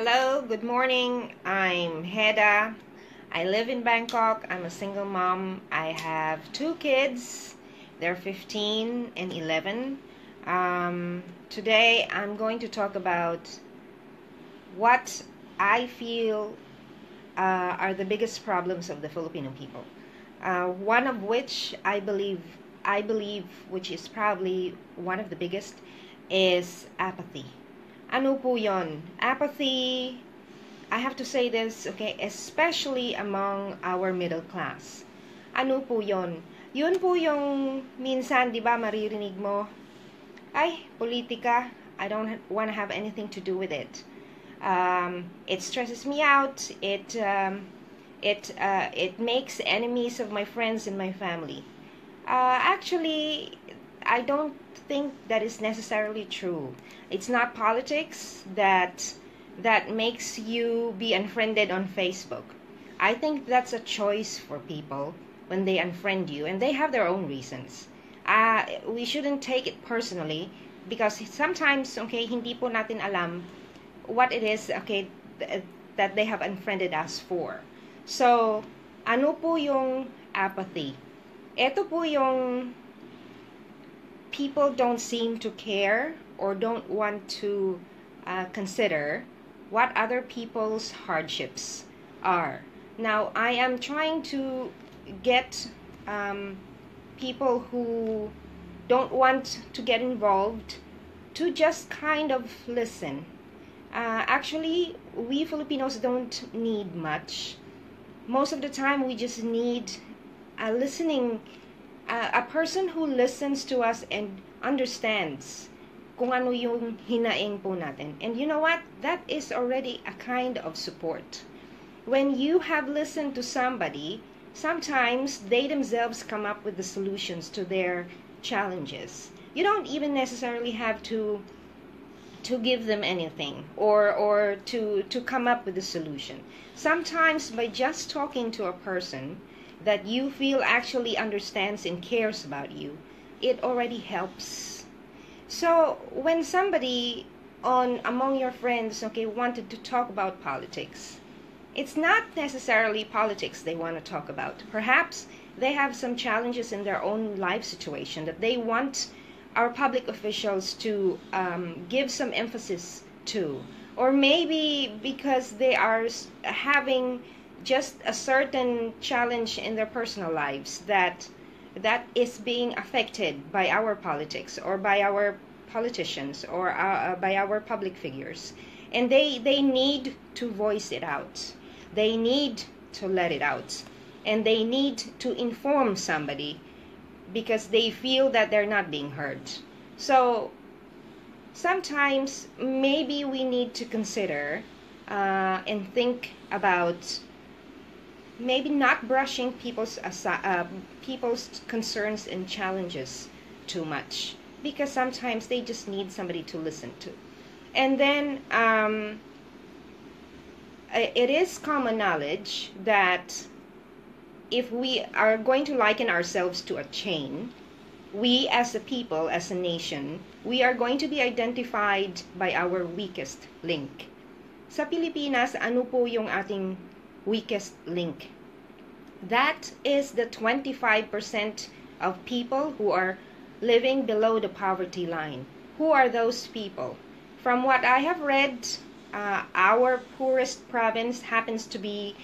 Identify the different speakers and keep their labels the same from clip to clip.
Speaker 1: Hello, good morning. I'm Heda. I live in Bangkok. I'm a single mom. I have two kids. They're 15 and 11. Today I'm going to talk about what I feel are the biggest problems of the Filipino people. One of which I believe, which is probably one of the biggest, is apathy. Ano po yon? Apathy, I have to say this, okay, especially among our middle class. Ano po yon? Yun po yung minsan, di ba, maririnig mo, ay, politika, I don't want to have anything to do with it. It stresses me out. It makes enemies of my friends and my family. Actually, I don't think that is necessarily true. It's not politics that makes you be unfriended on Facebook. I think that's a choice for people when they unfriend you, and they have their own reasons. We shouldn't take it personally because sometimes, okay, hindi po natin alam what it is, okay, that they have unfriended us for. So, ano po yung apathy? Ito po yung people don't seem to care or don't want to consider what other people's hardships are. Now, I am trying to get people who don't want to get involved to just kind of listen. Actually, we Filipinos don't need much. Most of the time, we just need a person who listens to us and understands kung ano yung hinaing po natin. And you know what? That is already a kind of support. When you have listened to somebody, sometimes they themselves come up with the solutions to their challenges. You don't even necessarily have to give them anything or to come up with a solution. Sometimes by just talking to a person that you feel actually understands and cares about you, it already helps. So when somebody among your friends, okay, wanted to talk about politics, it's not necessarily politics they want to talk about. Perhaps they have some challenges in their own life situation that they want our public officials to give some emphasis to. Or maybe because they are having just a certain challenge in their personal lives that is being affected by our politics or by our politicians or by our public figures. And they need to voice it out. They need to let it out. And they need to inform somebody because they feel that they're not being heard. So sometimes maybe we need to consider and think about maybe not brushing people's concerns and challenges too much, because sometimes they just need somebody to listen to. And then it is common knowledge that if we are going to liken ourselves to a chain, we as a people, as a nation, we are going to be identified by our weakest link. Sa Pilipinas, ano po yung ating weakest link? That is the 25% of people who are living below the poverty line. Who are those people? From what I have read, our poorest province happens to be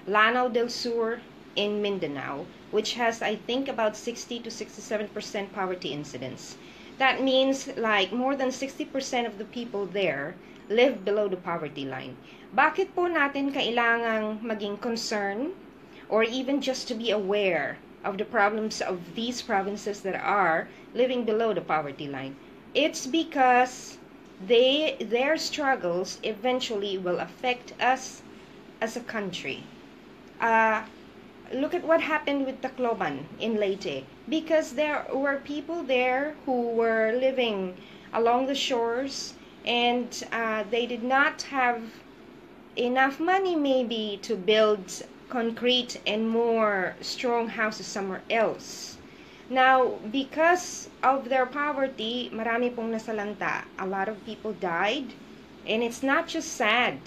Speaker 1: Lanao del Sur in Mindanao, which has, I think, about 60 to 67% poverty incidence. That means like more than 60% of the people there live below the poverty line. Bakit po natin kailangang maging concern or even just to be aware of the problems of these provinces that are living below the poverty line? It's because their struggles eventually will affect us as a country. Look at what happened with Tacloban in Leyte, because there were people there who were living along the shores and they did not have enough money maybe to build concrete and more strong houses somewhere else. Now, because of their poverty, marami pong nasalanta. A lot of people died. And it's not just sad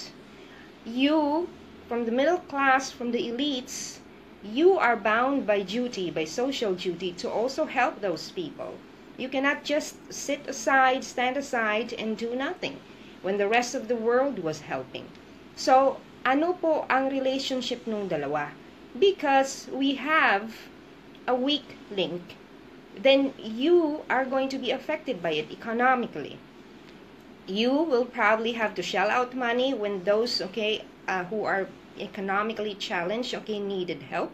Speaker 1: You, from the middle class, from the elites, you are bound by duty, by social duty, to also help those people. You cannot just sit aside, stand aside, and do nothing when the rest of the world was helping. So, ano po ang relationship nung dalawa? Because we have a weak link, then you are going to be affected by it economically. You will probably have to shell out money when those, who are economically challenged, needed help.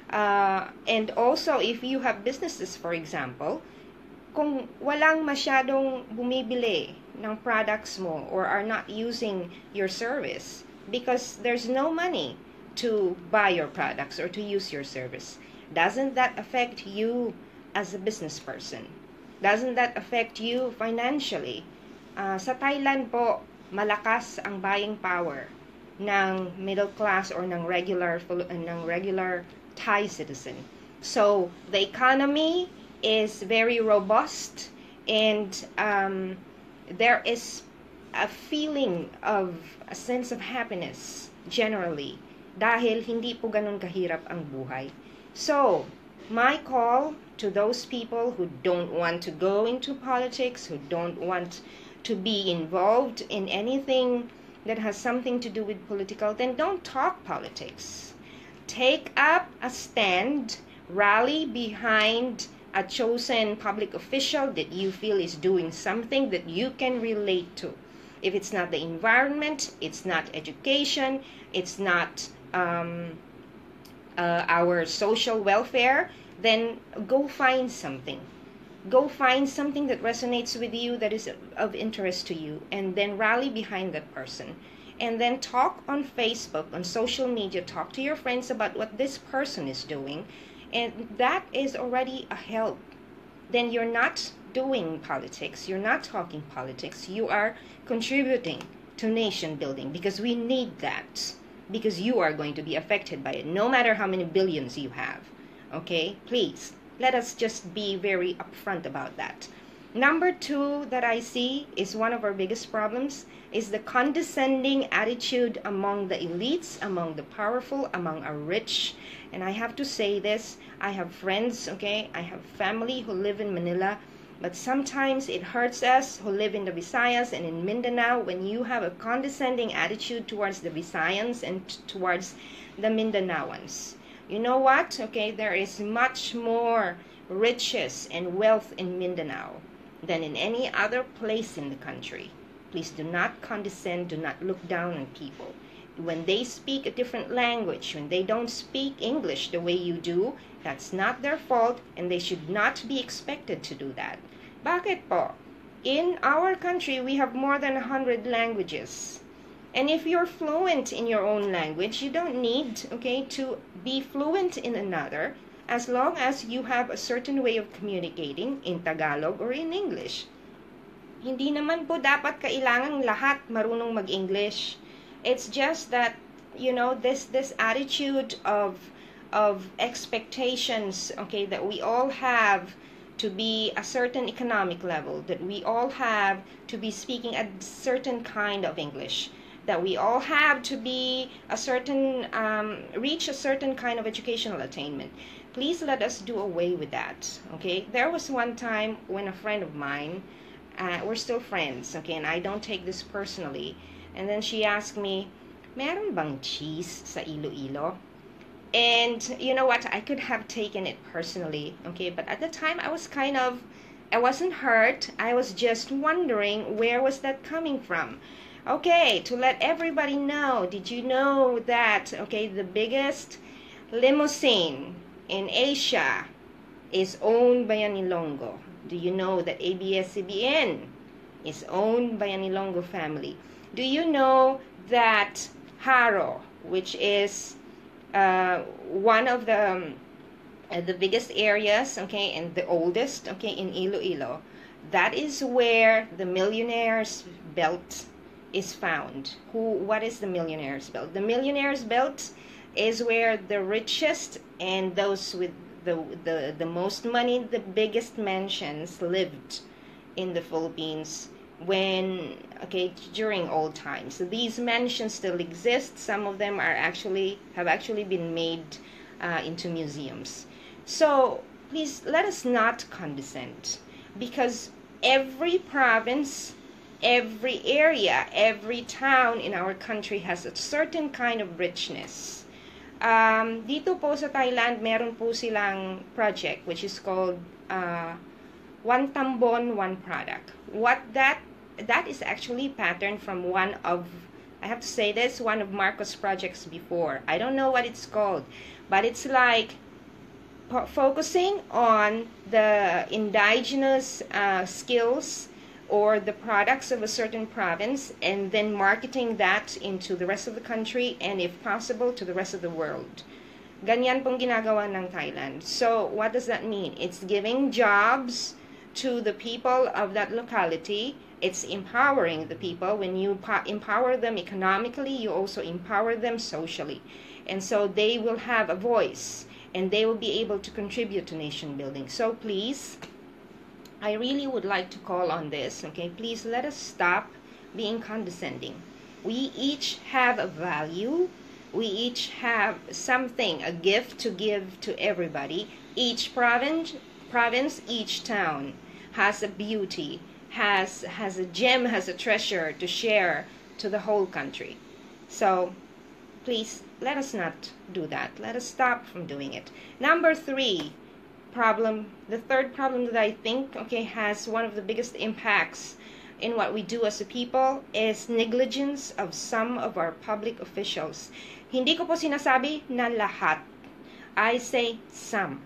Speaker 1: And also, if you have businesses, for example, kung walang masyadong bumibili ng products mo or are not using your service because there's no money to buy your products or to use your service, doesn't that affect you as a business person? Doesn't that affect you financially? Sa Thailand po, malakas ang buying power ng middle class or ng regular Thai citizen. So the economy is very robust, and there is a feeling of a sense of happiness generally dahil hindi po ganun kahirap ang buhay. So my call to those people who don't want to go into politics, who don't want to be involved in anything that has something to do with political, then don't talk politics. Take up a stand, rally behind a chosen public official that you feel is doing something that you can relate to. If it's not the environment, it's not education, it's not our social welfare, then go find something. Go find something that resonates with you, that is of interest to you, and then rally behind that person. And then talk on Facebook, on social media, talk to your friends about what this person is doing, and that is already a help. Then you're not doing politics, you're not talking politics, you are contributing to nation building, because we need that, because you are going to be affected by it, no matter how many billions you have. Okay, please, let us just be very upfront about that. Number two that I see is one of our biggest problems is the condescending attitude among the elites, among the powerful, among our rich. And I have to say this, I have friends, I have family who live in Manila, but sometimes it hurts us who live in the Visayas and in Mindanao when you have a condescending attitude towards the Visayans and towards the Mindanaoans. You know what? There is much more riches and wealth in Mindanao than in any other place in the country. Please do not condescend, do not look down on people. When they speak a different language, when they don't speak English the way you do, that's not their fault, and they should not be expected to do that. Bakit po? In our country, we have more than 100 languages. And if you're fluent in your own language, you don't need, to be fluent in another, as long as you have a certain way of communicating in Tagalog or in English. Hindi naman po dapat kailangang lahat marunong mag-English. It's just that, this attitude of expectations, that we all have to be a certain economic level, that we all have to be speaking a certain kind of English, that we all have to be a certain, reach a certain kind of educational attainment. Please let us do away with that, There was one time when a friend of mine, we're still friends, and I don't take this personally, and then she asked me, meron bang cheese sa Iloilo? And you know what, I could have taken it personally, but at the time I wasn't hurt, I was just wondering where was that coming from. To let everybody know, did you know that, the biggest limousine in Asia is owned by an Ilonggo? Do you know that ABS-CBN is owned by an Ilonggo family? Do you know that Haro, which is one of the biggest areas, and the oldest, in Iloilo, that is where the Millionaire's Belt is found. What is the Millionaire's Belt? The Millionaire's Belt is where the richest and those with the most money, the biggest mansions lived in the Philippines when, okay, during old times. So these mansions still exist. Some of them are have actually been made into museums. So please let us not condescend, because every province, every area, every town in our country has a certain kind of richness. Dito po sa Thailand, meron po silang project which is called One Tambon, One Product. What that is actually patterned from one of, I have to say this, one of Marcos' projects before. I don't know what it's called, but it's like focusing on the indigenous skills or the products of a certain province, and then marketing that into the rest of the country, and if possible to the rest of the world. Ganyan pong ginagawa ng Thailand. So what does that mean? It's giving jobs to the people of that locality. It's empowering the people. When you empower them economically, you also empower them socially. And so they will have a voice, and they will be able to contribute to nation building. So please, I really would like to call on this, okay? Please let us stop being condescending. We each have a value. We each have something, a gift to give to everybody. Each province, each town has a beauty, has a gem, has a treasure to share to the whole country. So please, let us not do that. Let us stop from doing it. Number 3 problem, the third problem that I think, okay, has one of the biggest impacts in what we do as a people is negligence of some of our public officials. Hindi ko po sinasabi na lahat. I say some,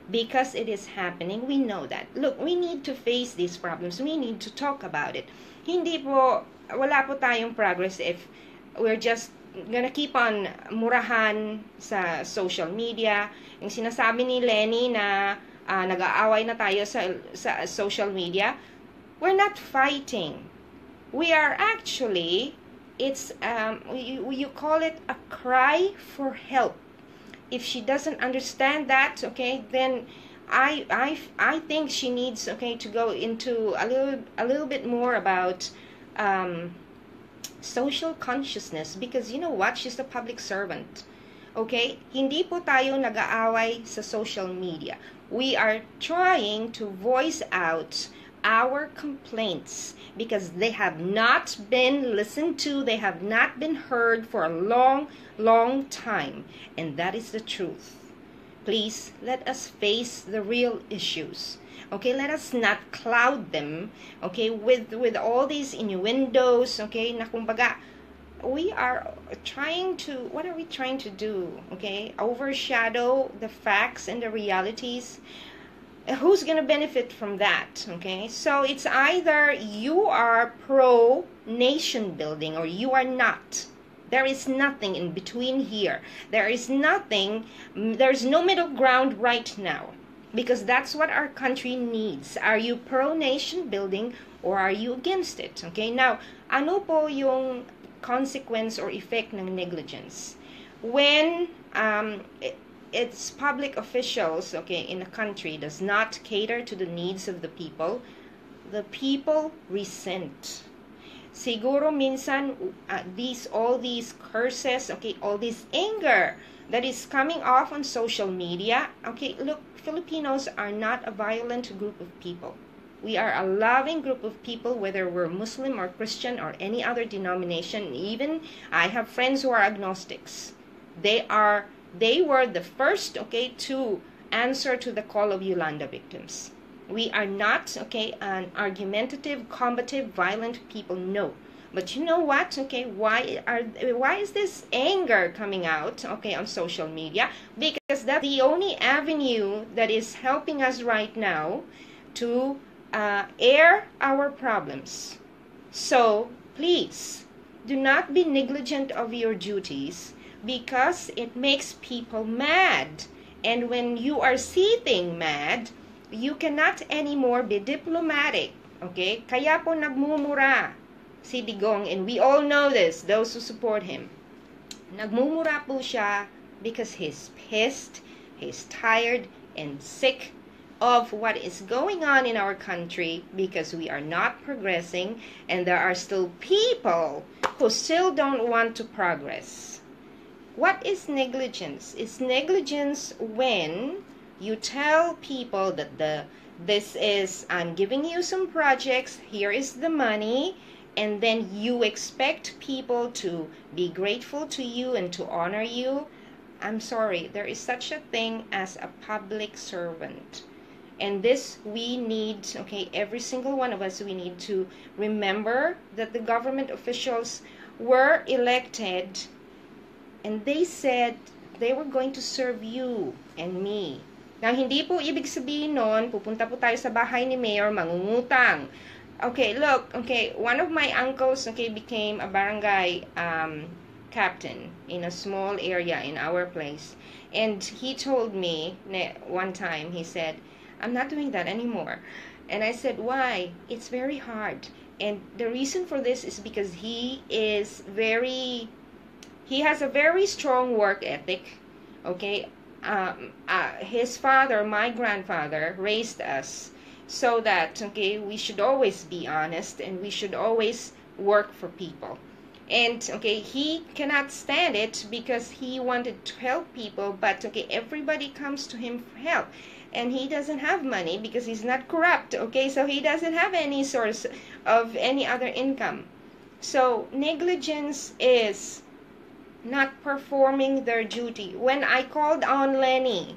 Speaker 1: because it is happening. We know that. Look, we need to face these problems. We need to talk about it. Hindi po, wala po tayong progress if we're just gonna keep on murahan sa social media. Yung sinasabi ni Lenny na nag-aaway na tayo sa social media, we're not fighting. We are actually, it's you call it a cry for help. If she doesn't understand that, okay, then I think she needs, okay, to go into a little bit more about social consciousness, because you know what, she's a public servant. Okay, hindi po tayo nag-aaway sa social media. We are trying to voice out our complaints because they have not been listened to, they have not been heard for a long time, and that is the truth. Please let us face the real issues. Okay, let us not cloud them, okay, with all these innuendos, okay, na kumbaga, we are trying to, what are we trying to do, okay, overshadow the facts and the realities. Who's going to benefit from that, okay? So it's either you are pro nation building or you are not. There is nothing in between here. There is nothing, there's no middle ground right now, because that's what our country needs. Are you pro nation building or are you against it? Okay, now, ano po yung consequence or effect ng negligence? When its public officials, okay, in a country does not cater to the needs of the people resent. Siguro minsan all these curses, okay, all this anger that is coming off on social media. Okay, look, Filipinos are not a violent group of people. We are a loving group of people, whether we're Muslim or Christian or any other denomination. Even I have friends who are agnostics. They were the first, okay, to answer to the call of Yolanda victims. We are not, okay, an argumentative, combative, violent people, no. But you know what, okay, why is this anger coming out, okay, on social media? Because that's the only avenue that is helping us right now to air our problems. So please, do not be negligent of your duties, because it makes people mad. And when you are seething mad, you cannot anymore be diplomatic. Okay? Kaya po nagmumura si Digong, and we all know this, those who support him. Nagmumura po siya because he's pissed, he's tired and sick of what is going on in our country because we are not progressing, and there are still people who still don't want to progress. What is negligence? It's negligence when you tell people that this is, I'm giving you some projects, here is the money, and then you expect people to be grateful to you and to honor you. I'm sorry, there is such a thing as a public servant. And this we need, okay, every single one of us, we need to remember that the government officials were elected and they said they were going to serve you and me. Now, hindi po ibig sabihin nun, pupunta po tayo sa bahay ni Mayor, mangungutang. Okay, look, okay, one of my uncles, okay, became a barangay captain in a small area in our place. And he told me one time, he said, I'm not doing that anymore. And I said, why? It's very hard. And the reason for this is because he has a very strong work ethic, okay? His father, my grandfather, raised us so that, okay, we should always be honest and we should always work for people. And, okay, he cannot stand it because he wanted to help people, but, okay, everybody comes to him for help. And he doesn't have money because he's not corrupt, okay? So he doesn't have any source of any other income. So negligence is not performing their duty. When I called on Lenny,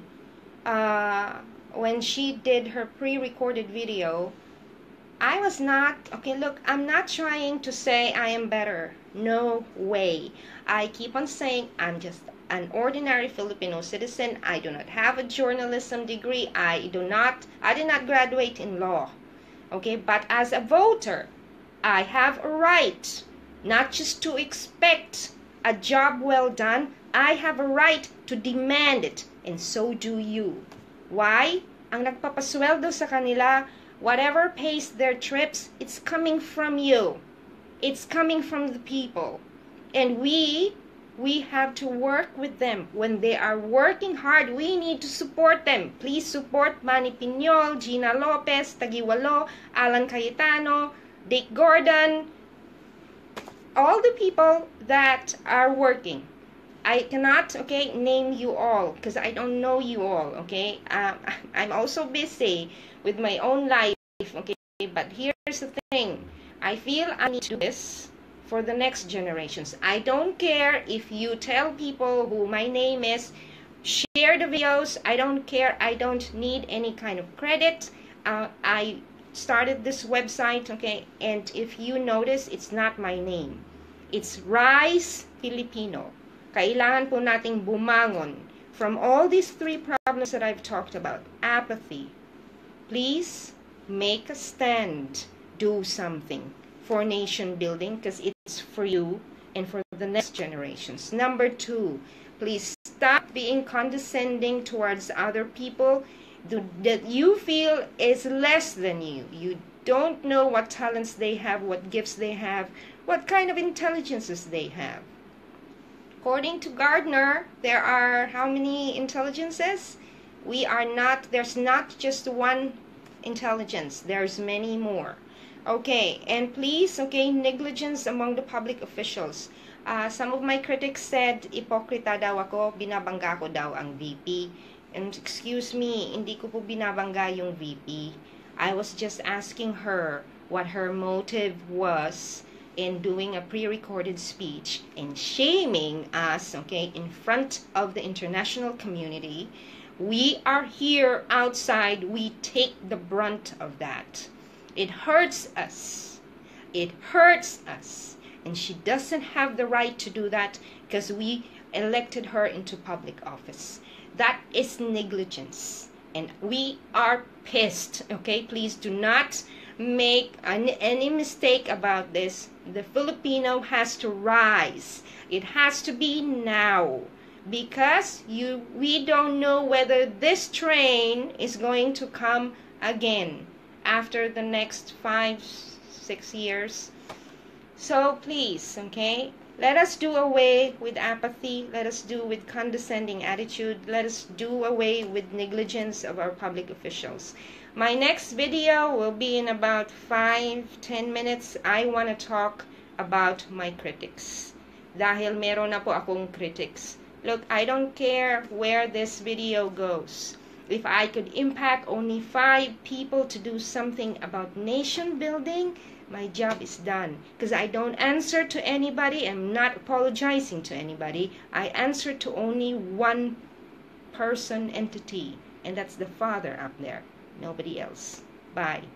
Speaker 1: when she did her pre-recorded video, I was not, okay, look, I'm not trying to say I am better. No way. I keep on saying I'm just an ordinary Filipino citizen. I do not have a journalism degree. I did not graduate in law. Okay, but as a voter, I have a right not just to expect a job well done. I have a right to demand it, and so do you. Why? Ang nagpapasweldo sa kanila, whatever pays their trips, it's coming from you. It's coming from the people. And we have to work with them. When they are working hard, we need to support them. Please support Manny Piñol, Gina Lopez, Tagiwalo, Alan Cayetano, Dick Gordon, all the people that are working. I cannot, okay, name you all because I don't know you all, okay? I'm also busy with my own life, okay? But here's the thing. I feel I need to do this for the next generations. I don't care if you tell people who my name is, share the videos. I don't care. I don't need any kind of credit. I started this website, okay? And if you notice, it's not my name. It's Rise Filipino. Kailangan po nating bumangon from all these three problems that I've talked about. Apathy. Please make a stand. Do something for nation building because it's for you and for the next generations. Number 2, please stop being condescending towards other people that you feel is less than you. You don't know what talents they have, what gifts they have, what kind of intelligences they have. According to Gardner, there are how many intelligences? There's not just one intelligence. There's many more. Okay, and please, okay, negligence among the public officials. Some of my critics said, ipokrita daw ako, binabangga ko daw ang VP. And excuse me, hindi ko po binabangga yung VP. I was just asking her what her motive was in doing a pre-recorded speech and shaming us, okay, in front of the international community. We are here outside. We take the brunt of that. It hurts us. It hurts us. And she doesn't have the right to do that because we elected her into public office. That is negligence. And we are pissed. Okay, please do not make any mistake about this. The Filipino has to rise. It has to be now. Because we don't know whether this train is going to come again after the next 5-6 years. So please, okay, Let us do away with apathy. Let us do with condescending attitude. Let us do away with negligence of our public officials. My next video will be in about 5-10 minutes. I want to talk about my critics. Dahil meron na po akong critics. Look, I don't care where this video goes. If I could impact only 5 people to do something about nation building, my job is done. Because I don't answer to anybody. I'm not apologizing to anybody. I answer to only one person entity. And that's the Father up there. Nobody else. Bye.